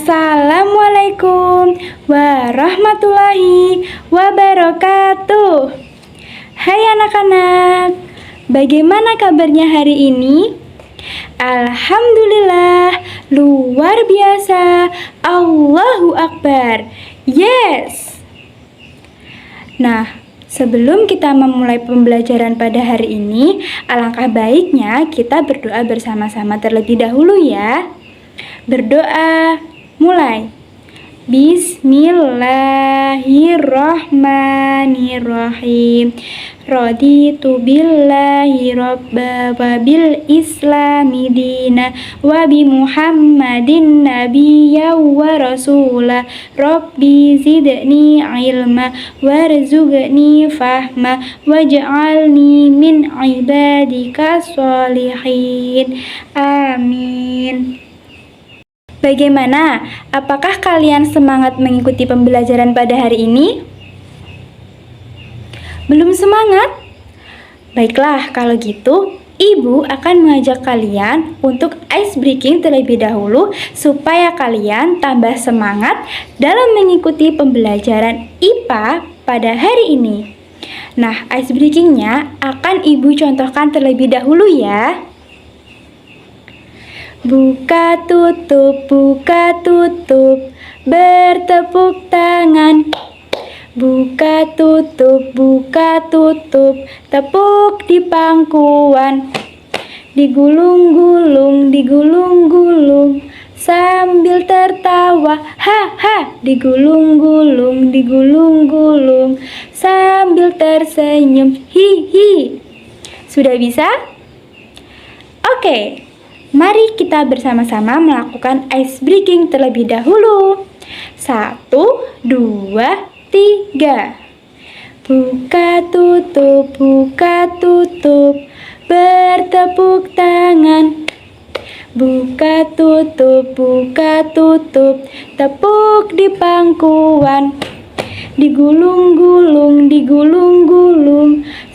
Assalamualaikum warahmatullahi wabarakatuh. Hai anak-anak, bagaimana kabarnya hari ini? Alhamdulillah, luar biasa. Allahu Akbar. Yes. Nah, sebelum kita memulai pembelajaran pada hari ini, alangkah baiknya kita berdoa bersama-sama terlebih dahulu ya. Berdoa, mulai. Bismillahirrahmanirrahim. Raditu billahi rabba wa bil islami dina wa bi muhammadin nabiyya wa rasula. Rabbi zidni ilma warzuqni fahma waj'alni min ibadika sholihin. Amin. Bagaimana? Apakah kalian semangat mengikuti pembelajaran pada hari ini? Belum semangat? Baiklah, kalau gitu, Ibu akan mengajak kalian untuk ice breaking terlebih dahulu supaya kalian tambah semangat dalam mengikuti pembelajaran IPA pada hari ini. Nah, ice breakingnya akan Ibu contohkan terlebih dahulu ya. Buka tutup, bertepuk tangan. Buka tutup, tepuk di pangkuan. Digulung-gulung, sambil tertawa. Digulung-gulung, sambil tersenyum. Hihi. Sudah bisa? Oke. Mari kita bersama-sama melakukan ice breaking terlebih dahulu. 1, 2, 3. Buka tutup, bertepuk tangan. Buka tutup, tepuk di pangkuan. Digulung-gulung,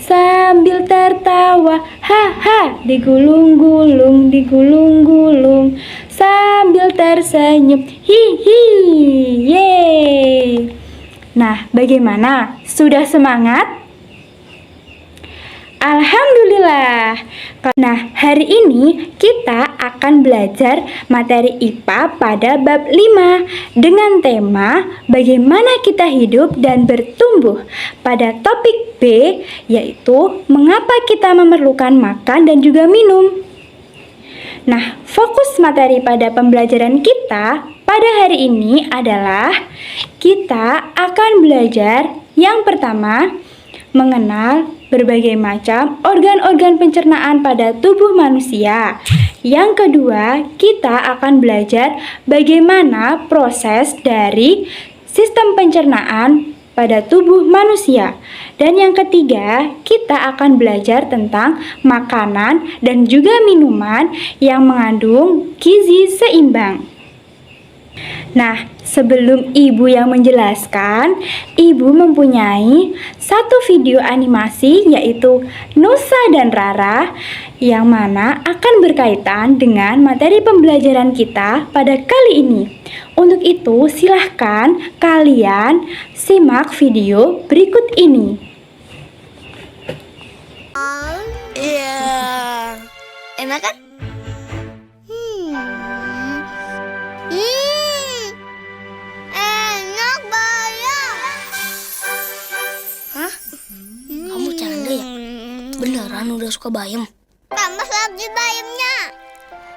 sambil tertawa. Digulung-gulung, sambil tersenyum. Hihi. Yeay. Nah, bagaimana? Sudah semangat? Alhamdulillah. Nah, hari ini kita akan belajar materi IPA pada bab 5 dengan tema bagaimana kita hidup dan bertumbuh. Pada topik B, yaitu mengapa kita memerlukan makan dan juga minum. Nah, fokus materi pada pembelajaran kita pada hari ini adalah kita akan belajar yang pertama, mengenal berbagai macam organ-organ pencernaan pada tubuh manusia. Yang kedua, kita akan belajar bagaimana proses dari sistem pencernaan pada tubuh manusia. Dan yang ketiga, kita akan belajar tentang makanan dan juga minuman yang mengandung gizi seimbang. Nah, sebelum Ibu yang menjelaskan, Ibu mempunyai satu video animasi yaitu Nusa dan Rara yang mana akan berkaitan dengan materi pembelajaran kita pada kali ini. Untuk itu, silahkan kalian simak video berikut ini. Iya, enak kan? Enak bayam. Hah? Kamu canda ya? Beneran udah suka bayam? Tambah lagi bayamnya.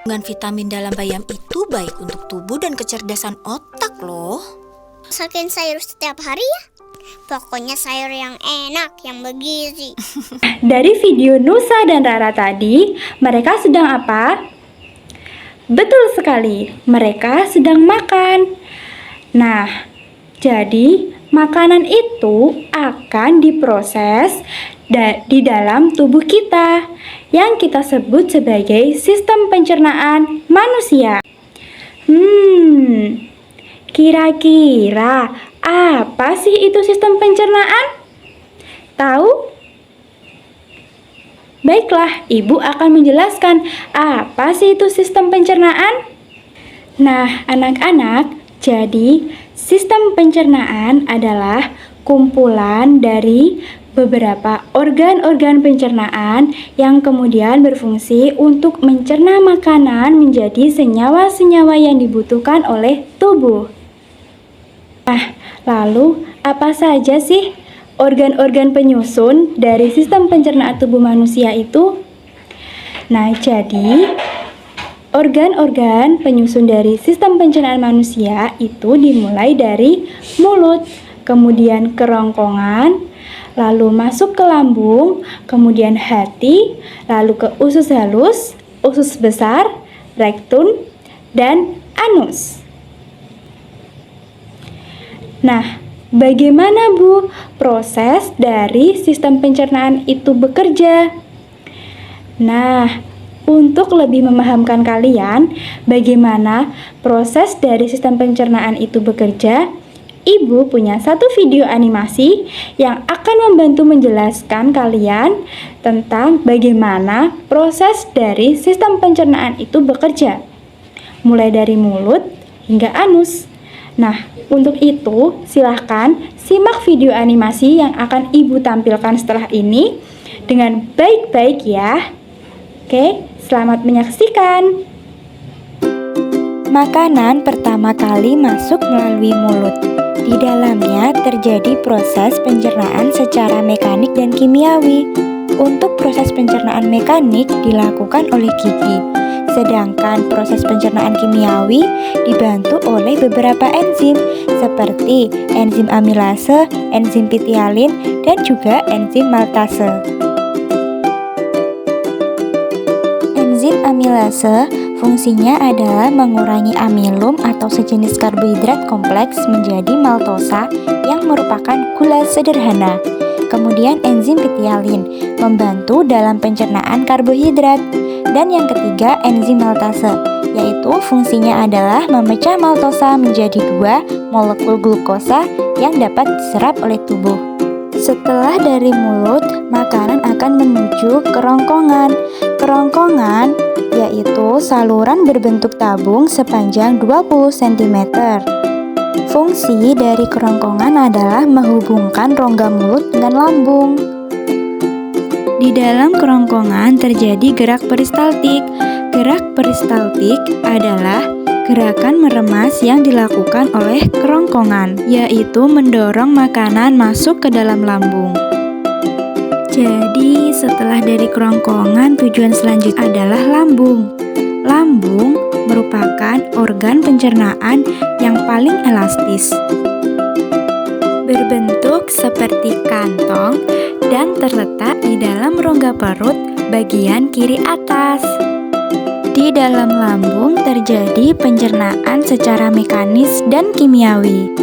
Dengan vitamin dalam bayam itu baik untuk tubuh dan kecerdasan otak loh. Masakin sayur setiap hari ya. Pokoknya sayur yang enak, yang bergizi. Dari video Nusa dan Rara tadi, mereka sedang apa? Betul sekali, mereka sedang makan. Nah, jadi makanan itu akan diproses di dalam tubuh kita yang kita sebut sebagai sistem pencernaan manusia. Kira-kira apa sih itu sistem pencernaan? Tahu? Baiklah, Ibu akan menjelaskan apa sih itu sistem pencernaan. Nah, anak-anak, Jadi, sistem pencernaan adalah kumpulan dari beberapa organ-organ pencernaan yang kemudian berfungsi untuk mencerna makanan menjadi senyawa-senyawa yang dibutuhkan oleh tubuh. Nah, lalu apa saja sih organ-organ penyusun dari sistem pencernaan tubuh manusia itu? Nah, jadi organ-organ penyusun dari sistem pencernaan manusia itu dimulai dari mulut, kemudian kerongkongan, lalu masuk ke lambung, kemudian hati, lalu ke usus halus, usus besar, rektum, dan anus. Nah, bagaimana Bu proses dari sistem pencernaan itu bekerja? Nah, untuk lebih memahamkan kalian bagaimana proses dari sistem pencernaan itu bekerja, Ibu punya satu video animasi yang akan membantu menjelaskan kalian tentang bagaimana proses dari sistem pencernaan itu bekerja, mulai dari mulut hingga anus. Nah, untuk itu silahkan simak video animasi yang akan Ibu tampilkan setelah ini dengan baik-baik ya. Oke, selamat menyaksikan. Makanan pertama kali masuk melalui mulut. Di dalamnya terjadi proses pencernaan secara mekanik dan kimiawi. Untuk proses pencernaan mekanik dilakukan oleh gigi, sedangkan proses pencernaan kimiawi dibantu oleh beberapa enzim seperti enzim amilase, enzim pitialin, dan juga enzim maltase. Enzim amilase fungsinya adalah mengurangi amilum atau sejenis karbohidrat kompleks menjadi maltosa yang merupakan gula sederhana. Kemudian enzim pitialin membantu dalam pencernaan karbohidrat. Dan yang ketiga enzim maltase, yaitu fungsinya adalah memecah maltosa menjadi 2 molekul glukosa yang dapat diserap oleh tubuh. Setelah dari mulut, makanan akan menuju kerongkongan. Kerongkongan yaitu saluran berbentuk tabung sepanjang 20 cm. Fungsi dari kerongkongan adalah menghubungkan rongga mulut dengan lambung. Di dalam kerongkongan terjadi gerak peristaltik. Gerak peristaltik adalah gerakan meremas yang dilakukan oleh kerongkongan, yaitu mendorong makanan masuk ke dalam lambung. Jadi, setelah dari kerongkongan, tujuan selanjutnya adalah lambung. Lambung merupakan organ pencernaan yang paling elastis. Berbentuk seperti kantong dan terletak di dalam rongga perut bagian kiri atas. Di dalam lambung terjadi pencernaan secara mekanis dan kimiawi.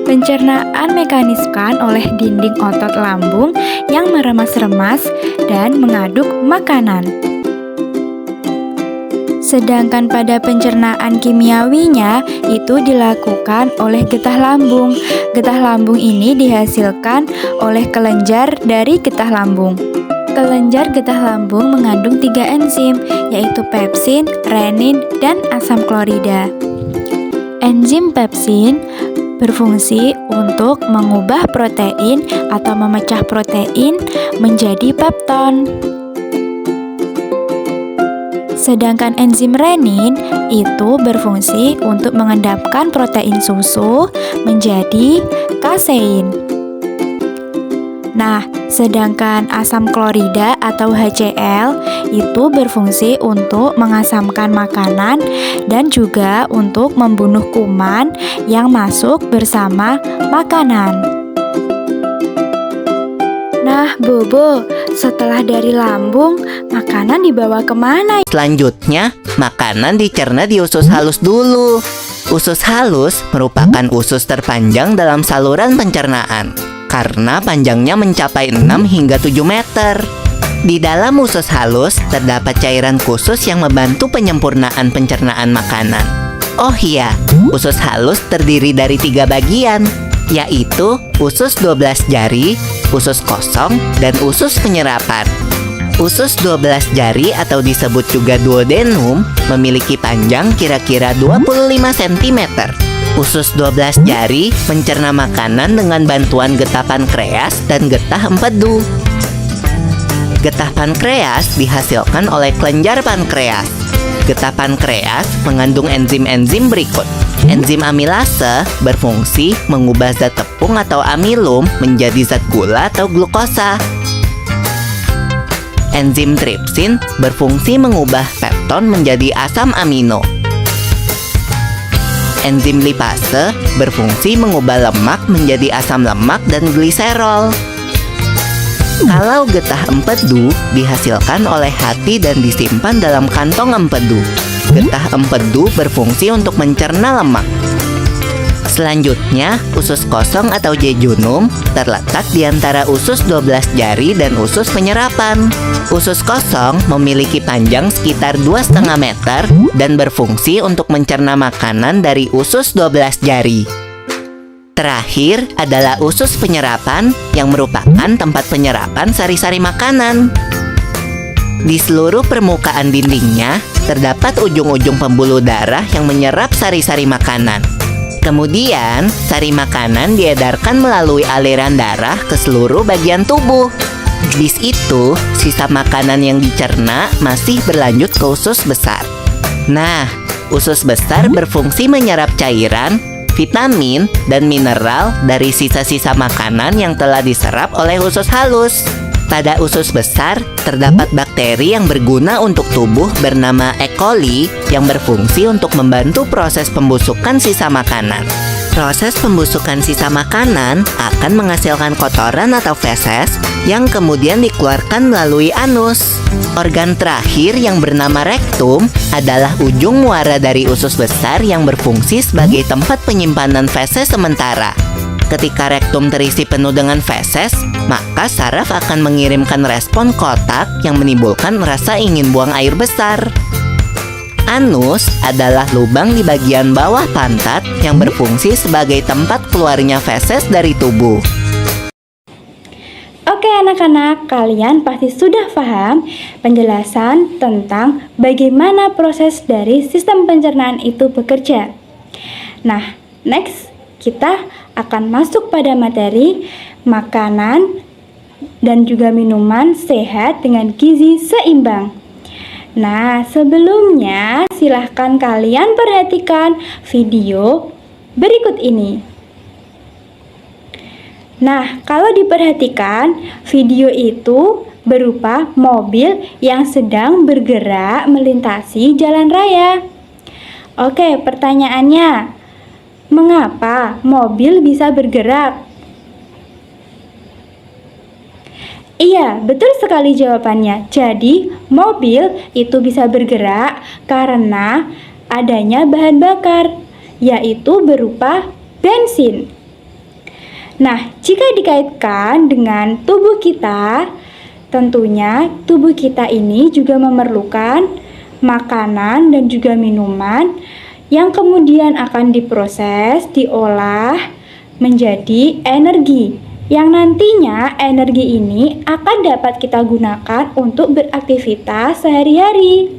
Pencernaan mekaniskan oleh dinding otot lambung yang meremas-remas dan mengaduk makanan. Sedangkan pada pencernaan kimiawinya itu dilakukan oleh getah lambung. Getah lambung ini dihasilkan oleh kelenjar dari getah lambung. Kelenjar getah lambung mengandung 3 enzim, yaitu pepsin, renin, dan asam klorida. Enzim pepsin berfungsi untuk mengubah protein atau memecah protein menjadi pepton. Sedangkan enzim renin itu berfungsi untuk mengendapkan protein susu menjadi kasein. Nah, sedangkan asam klorida atau HCl itu berfungsi untuk mengasamkan makanan dan juga untuk membunuh kuman yang masuk bersama makanan. Nah, Bobo, setelah dari lambung, makanan dibawa kemana? Selanjutnya, makanan dicerna di usus halus dulu. Usus halus merupakan usus terpanjang dalam saluran pencernaan karena panjangnya mencapai 6 hingga 7 meter. Di dalam usus halus terdapat cairan khusus yang membantu penyempurnaan pencernaan makanan. Oh iya, usus halus terdiri dari 3 bagian, yaitu usus 12 jari, usus kosong, dan usus penyerapan. Usus 12 jari atau disebut juga duodenum memiliki panjang kira-kira 25 cm. Usus 12 jari mencerna makanan dengan bantuan getah pankreas dan getah empedu. Getah pankreas dihasilkan oleh kelenjar pankreas. Getah pankreas mengandung enzim-enzim berikut. Enzim amilase berfungsi mengubah zat tepung atau amilum menjadi zat gula atau glukosa. Enzim tripsin berfungsi mengubah pepton menjadi asam amino. Enzim lipase berfungsi mengubah lemak menjadi asam lemak dan gliserol. Kalau getah empedu dihasilkan oleh hati dan disimpan dalam kantong empedu. Getah empedu berfungsi untuk mencerna lemak. Selanjutnya, usus kosong atau jejunum terletak di antara usus 12 jari dan usus penyerapan. Usus kosong memiliki panjang sekitar 2,5 meter dan berfungsi untuk mencerna makanan dari usus 12 jari. Terakhir adalah usus penyerapan yang merupakan tempat penyerapan sari-sari makanan. Di seluruh permukaan dindingnya terdapat ujung-ujung pembuluh darah yang menyerap sari-sari makanan. Kemudian, sari makanan diedarkan melalui aliran darah ke seluruh bagian tubuh. Di situ, sisa makanan yang dicerna masih berlanjut ke usus besar. Nah, usus besar berfungsi menyerap cairan, vitamin, dan mineral dari sisa-sisa makanan yang telah diserap oleh usus halus. Pada usus besar, terdapat bakteri yang berguna untuk tubuh bernama E. coli yang berfungsi untuk membantu proses pembusukan sisa makanan. Proses pembusukan sisa makanan akan menghasilkan kotoran atau feses yang kemudian dikeluarkan melalui anus. Organ terakhir yang bernama rektum adalah ujung muara dari usus besar yang berfungsi sebagai tempat penyimpanan feses sementara. Ketika rektum terisi penuh dengan feses, maka saraf akan mengirimkan respon kotak yang menimbulkan rasa ingin buang air besar. Anus adalah lubang di bagian bawah pantat yang berfungsi sebagai tempat keluarnya feses dari tubuh. Oke anak-anak, kalian pasti sudah paham penjelasan tentang bagaimana proses dari sistem pencernaan itu bekerja. Nah, next kita akan masuk pada materi makanan dan juga minuman sehat dengan gizi seimbang. Nah, sebelumnya silahkan kalian perhatikan video berikut ini. Nah, kalau diperhatikan, video itu berupa mobil yang sedang bergerak melintasi jalan raya. Oke, pertanyaannya, mengapa mobil bisa bergerak? Iya, betul sekali jawabannya. Jadi, mobil itu bisa bergerak karena adanya bahan bakar, yaitu berupa bensin. Nah, jika dikaitkan dengan tubuh kita, tentunya tubuh kita ini juga memerlukan makanan dan juga minuman yang kemudian akan diproses, diolah menjadi energi, yang nantinya energi ini akan dapat kita gunakan untuk beraktivitas sehari-hari.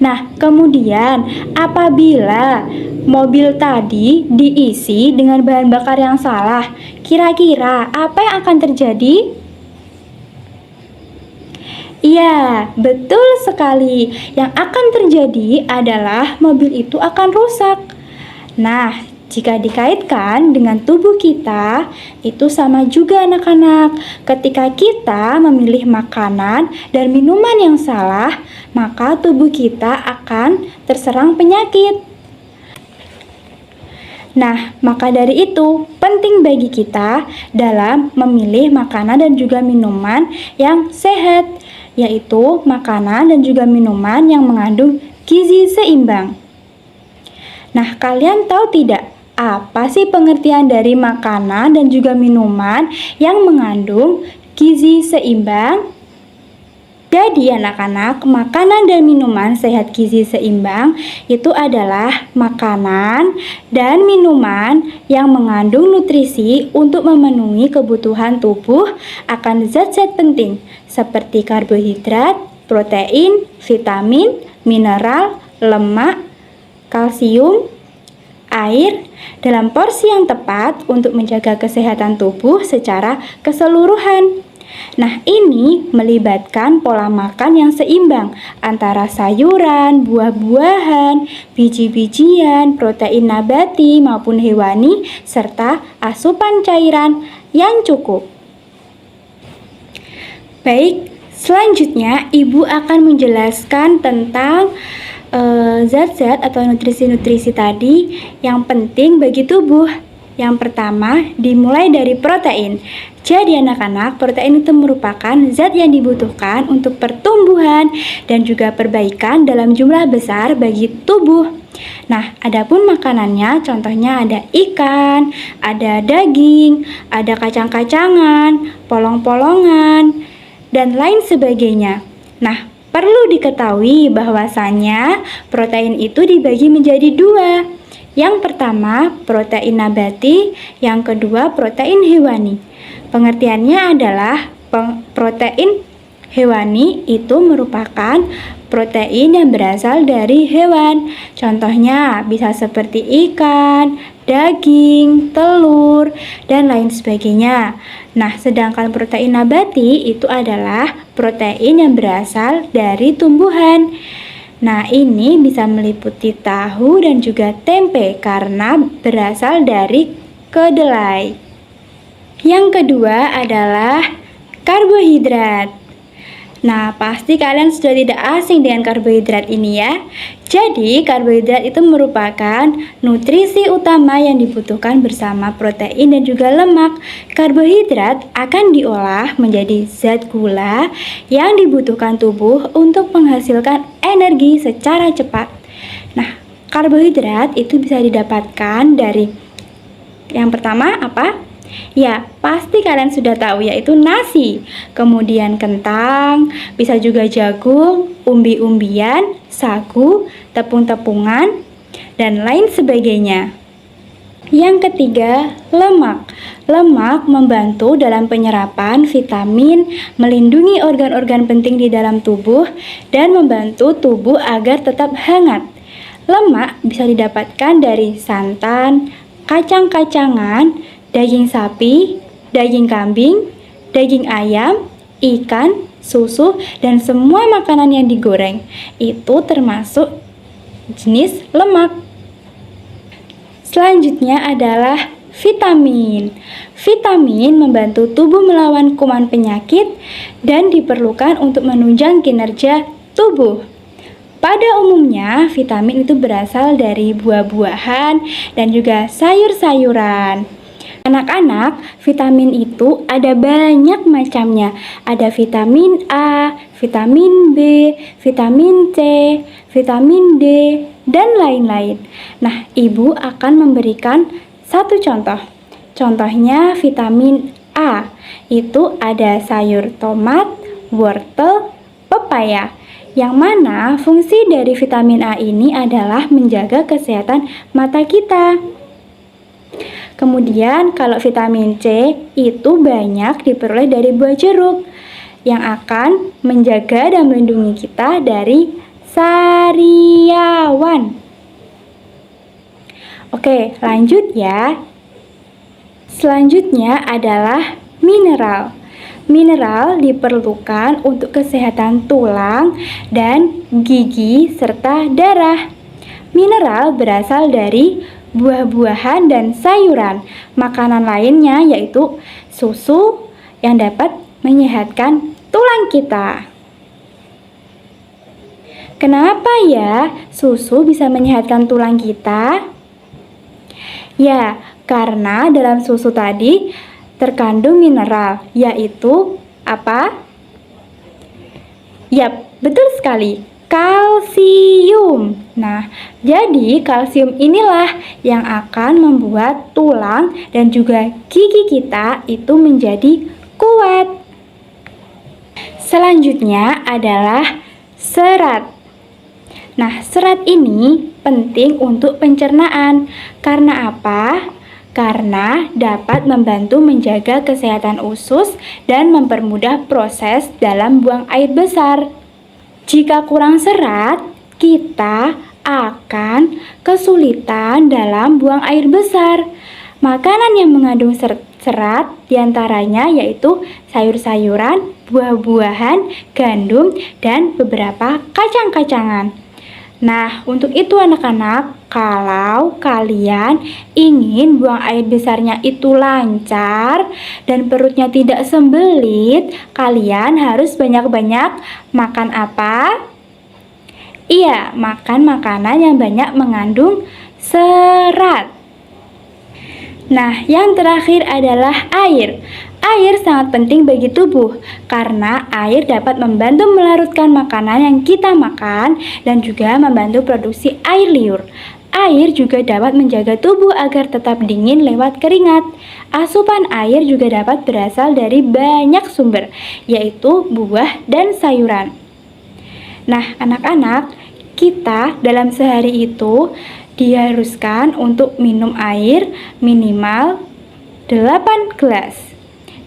Nah, kemudian apabila mobil tadi diisi dengan bahan bakar yang salah, kira-kira apa yang akan terjadi? Iya, betul sekali. Yang akan terjadi adalah mobil itu akan rusak. Nah, jika dikaitkan dengan tubuh kita, itu sama juga anak-anak. Ketika kita memilih makanan dan minuman yang salah, maka tubuh kita akan terserang penyakit. Nah, maka dari itu penting bagi kita dalam memilih makanan dan juga minuman yang sehat, yaitu makanan dan juga minuman yang mengandung gizi seimbang. Nah, kalian tahu tidak apa sih pengertian dari makanan dan juga minuman yang mengandung gizi seimbang? Jadi anak-anak, makanan dan minuman sehat gizi seimbang itu adalah makanan dan minuman yang mengandung nutrisi untuk memenuhi kebutuhan tubuh akan zat-zat penting seperti karbohidrat, protein, vitamin, mineral, lemak, kalsium, air dalam porsi yang tepat untuk menjaga kesehatan tubuh secara keseluruhan. Nah, ini melibatkan pola makan yang seimbang antara sayuran, buah-buahan, biji-bijian, protein nabati maupun hewani, serta asupan cairan yang cukup. Baik, selanjutnya Ibu akan menjelaskan tentang zat-zat atau nutrisi-nutrisi tadi yang penting bagi tubuh. Yang pertama, dimulai dari protein. Jadi anak-anak, protein itu merupakan zat yang dibutuhkan untuk pertumbuhan dan juga perbaikan dalam jumlah besar bagi tubuh. Nah, adapun makanannya contohnya ada ikan, ada daging, ada kacang-kacangan, polong-polongan, dan lain sebagainya. Nah, perlu diketahui bahwasannya protein itu dibagi menjadi dua. Yang pertama, protein nabati, yang kedua, protein hewani. Pengertiannya adalah protein hewani itu merupakan protein yang berasal dari hewan. Contohnya bisa seperti ikan, daging, telur, dan lain sebagainya. Nah, sedangkan protein nabati itu adalah protein yang berasal dari tumbuhan. Nah, ini bisa meliputi tahu dan juga tempe karena berasal dari kedelai. Yang kedua adalah karbohidrat. Nah, pasti kalian sudah tidak asing dengan karbohidrat ini ya. Jadi, karbohidrat itu merupakan nutrisi utama yang dibutuhkan bersama protein dan juga lemak. Karbohidrat akan diolah menjadi zat gula yang dibutuhkan tubuh untuk menghasilkan energi secara cepat. Nah, karbohidrat itu bisa didapatkan dari yang pertama apa? Ya, pasti kalian sudah tahu yaitu nasi, kemudian kentang, bisa juga jagung, umbi-umbian, sagu, tepung-tepungan, dan lain sebagainya. Yang ketiga, lemak. Lemak membantu dalam penyerapan vitamin, melindungi organ-organ penting di dalam tubuh, dan membantu tubuh agar tetap hangat. Lemak bisa didapatkan dari santan, kacang-kacangan, daging sapi, daging kambing, daging ayam, ikan, susu, dan semua makanan yang digoreng. Itu termasuk jenis lemak. Selanjutnya adalah vitamin. Vitamin membantu tubuh melawan kuman penyakit dan diperlukan untuk menunjang kinerja tubuh. Pada umumnya, vitamin itu berasal dari buah-buahan dan juga sayur-sayuran. Anak-anak, vitamin itu ada banyak macamnya. Ada vitamin A, vitamin B, vitamin C, vitamin D, dan lain-lain. Nah, Ibu akan memberikan satu contoh. Contohnya vitamin A. Itu ada sayur tomat, wortel, pepaya. Yang mana fungsi dari vitamin A ini adalah menjaga kesehatan mata kita. Kemudian kalau vitamin C itu banyak diperoleh dari buah jeruk yang akan menjaga dan melindungi kita dari sariawan. Oke, lanjut ya. Selanjutnya adalah mineral. Mineral diperlukan untuk kesehatan tulang dan gigi serta darah. Mineral berasal dari buah-buahan dan sayuran. Makanan lainnya yaitu susu yang dapat menyehatkan tulang kita. Kenapa ya susu bisa menyehatkan tulang kita? Ya, karena dalam susu tadi terkandung mineral, yaitu apa? Yap, betul sekali. Kalsium. Nah, jadi kalsium inilah yang akan membuat tulang dan juga gigi kita itu menjadi kuat. Selanjutnya adalah serat. Nah, serat ini penting untuk pencernaan. Karena apa? Karena dapat membantu menjaga kesehatan usus dan mempermudah proses dalam buang air besar. Jika kurang serat, kita akan kesulitan dalam buang air besar. Makanan yang mengandung serat diantaranya yaitu sayur-sayuran, buah-buahan, gandum, dan beberapa kacang-kacangan. Nah, untuk itu anak-anak, kalau kalian ingin buang air besarnya itu lancar dan perutnya tidak sembelit, kalian harus banyak-banyak makan apa? Iya, makan makanan yang banyak mengandung serat. Nah, yang terakhir adalah air. Air sangat penting bagi tubuh karena air dapat membantu melarutkan makanan yang kita makan dan juga membantu produksi air liur. Air juga dapat menjaga tubuh agar tetap dingin lewat keringat. Asupan air juga dapat berasal dari banyak sumber, yaitu buah dan sayuran. Nah, anak-anak, kita dalam sehari itu diharuskan untuk minum air minimal 8 gelas,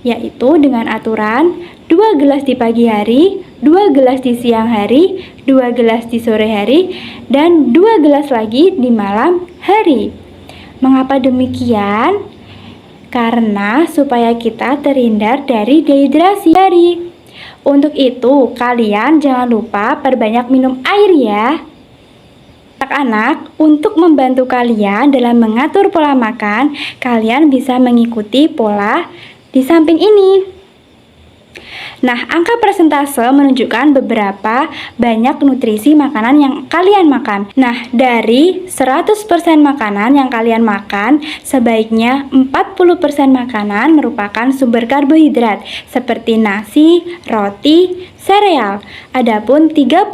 yaitu dengan aturan 2 gelas di pagi hari, 2 gelas di siang hari, 2 gelas di sore hari, dan 2 gelas lagi di malam hari. Mengapa demikian? Karena supaya kita terhindar dari dehidrasi. Untuk itu, kalian jangan lupa perbanyak minum air ya. Anak-anak, untuk membantu kalian dalam mengatur pola makan, kalian bisa mengikuti pola di samping ini. Nah, angka persentase menunjukkan beberapa banyak nutrisi makanan yang kalian makan. Nah, dari 100% makanan yang kalian makan, sebaiknya 40% makanan merupakan sumber karbohidrat seperti nasi, roti, sereal. Adapun 35%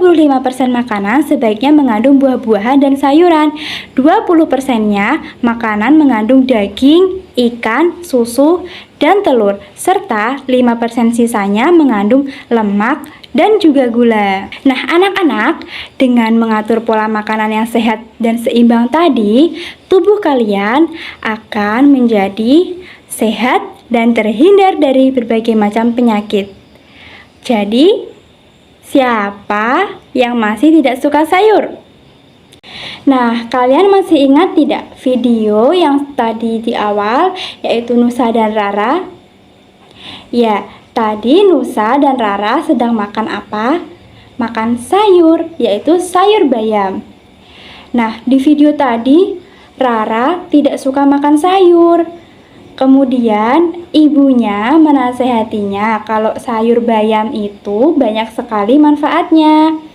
makanan sebaiknya mengandung buah-buahan dan sayuran. 20%-nya makanan mengandung daging, ikan, susu, dan telur, serta 5% sisanya mengandung lemak dan juga gula. Nah, anak-anak, dengan mengatur pola makanan yang sehat dan seimbang tadi, tubuh kalian akan menjadi sehat dan terhindar dari berbagai macam penyakit. Jadi, siapa yang masih tidak suka sayur? Nah, kalian masih ingat tidak video yang tadi di awal, yaitu Nusa dan Rara? Ya, tadi Nusa dan Rara sedang makan apa? Makan sayur, yaitu sayur bayam. Nah, di video tadi, Rara tidak suka makan sayur. Kemudian, ibunya menasehatinya kalau sayur bayam itu banyak sekali manfaatnya.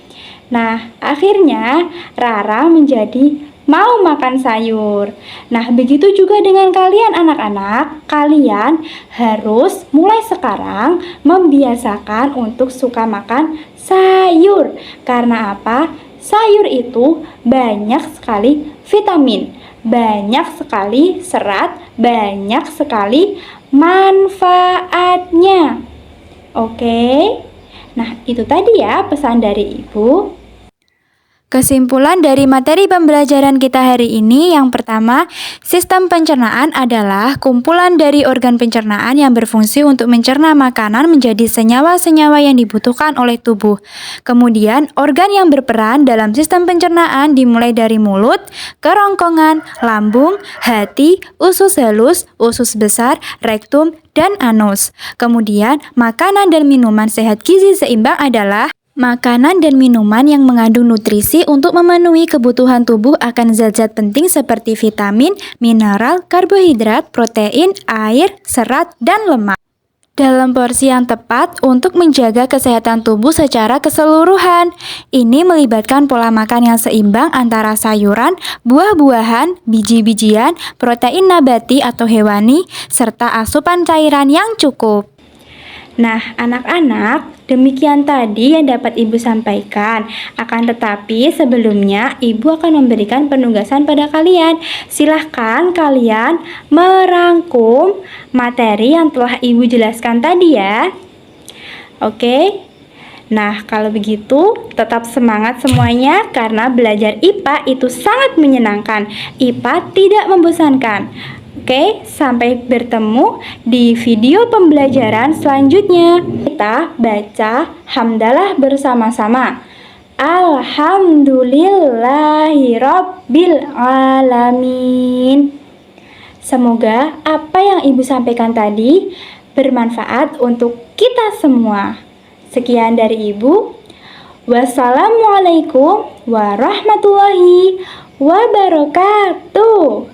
Nah, akhirnya Rara menjadi mau makan sayur. Nah, begitu juga dengan kalian anak-anak. Kalian harus mulai sekarang membiasakan untuk suka makan sayur. Karena apa? Sayur itu banyak sekali vitamin, banyak sekali serat, banyak sekali manfaatnya. Oke? Nah, itu tadi ya pesan dari Ibu. Kesimpulan dari materi pembelajaran kita hari ini, yang pertama, sistem pencernaan adalah kumpulan dari organ pencernaan yang berfungsi untuk mencerna makanan menjadi senyawa-senyawa yang dibutuhkan oleh tubuh. Kemudian, organ yang berperan dalam sistem pencernaan dimulai dari mulut, kerongkongan, lambung, hati, usus halus, usus besar, rektum, dan anus. Kemudian, makanan dan minuman sehat gizi seimbang adalah makanan dan minuman yang mengandung nutrisi untuk memenuhi kebutuhan tubuh akan zat-zat penting seperti vitamin, mineral, karbohidrat, protein, air, serat, dan lemak, dalam porsi yang tepat untuk menjaga kesehatan tubuh secara keseluruhan. Ini melibatkan pola makan yang seimbang antara sayuran, buah-buahan, biji-bijian, protein nabati atau hewani, serta asupan cairan yang cukup. Nah, anak-anak, demikian tadi yang dapat Ibu sampaikan. Akan tetapi sebelumnya Ibu akan memberikan penugasan pada kalian. Silahkan kalian merangkum materi yang telah Ibu jelaskan tadi ya. Oke, Nah, kalau begitu tetap semangat semuanya karena belajar IPA itu sangat menyenangkan. IPA tidak membosankan. Oke, sampai bertemu di video pembelajaran selanjutnya. Kita baca hamdalah bersama-sama. Alhamdulillahirabbil alamin. Semoga apa yang Ibu sampaikan tadi bermanfaat untuk kita semua. Sekian dari Ibu. Wassalamualaikum warahmatullahi wabarakatuh.